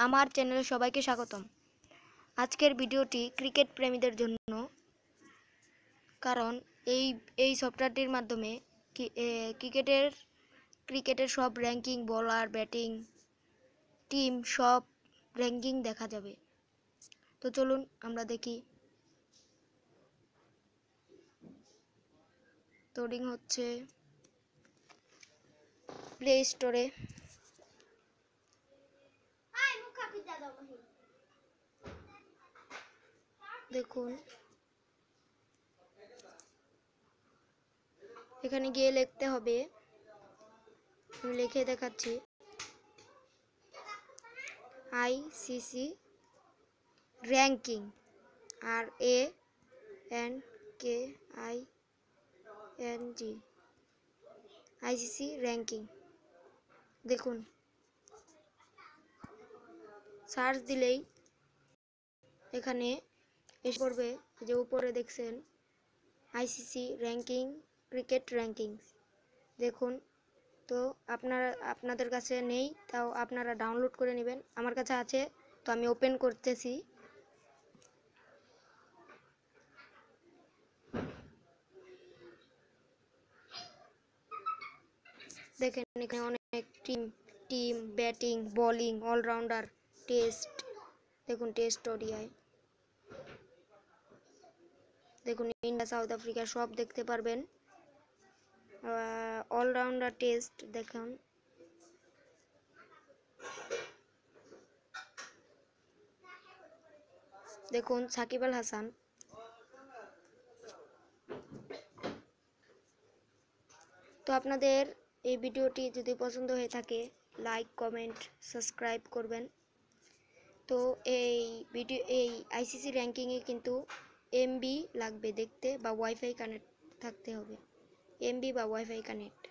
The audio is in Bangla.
আমার চ্যানেলে সবাইকে স্বাগতম। আজকের ভিডিওটি ক্রিকেট প্রেমীদের জন্য, কারণ এই সফটওয়্যারটির মাধ্যমে ক্রিকেটের সব র্যাঙ্কিং, বোলার, ব্যাটিং, টিম সব র্যাঙ্কিং দেখা যাবে। তো চলুন আমরা দেখি। লোডিং হচ্ছে প্লে স্টোরে। দেখুন, এখানে গিয়ে লিখতে হবে, আমি লিখে দেখাচ্ছি, ICC ranking, RANKING, ICC ranking. দেখুন, সার্চ দিলেই এখানে এসে পড়বে, যে উপরে দেখছেন আইসিসি র্যাঙ্কিং, ক্রিকেট র্যাঙ্কিং। দেখুন, তো আপনাদের কাছে নেই, তাও আপনারা ডাউনলোড করে নেবেন। আমার কাছে আছে, তো আমি ওপেন করতেছি। দেখেন, এখানে অনেক team batting, bowling, all rounder, test. দেখুন, টেস্ট, ওডিআই। দেখুন, ইন্ডিয়া, সাউথ আফ্রিকা সব দেখতে পারবেন। অলরাউন্ডার, টেস্ট দেখুন। দেখুন, সাকিব আল হাসান। তো আপনাদের এই ভিডিওটি যদি পছন্দ হয়ে থাকে, লাইক, কমেন্ট, সাবস্ক্রাইব করবেন। তো এই আইসিসি র্যাঙ্কিংয়ে কিন্তু এমবি লাগবে দেখতে, বা ওয়াইফাই কানেক্ট থাকতে হবে, এমবি বা ওয়াইফাই কানেক্ট।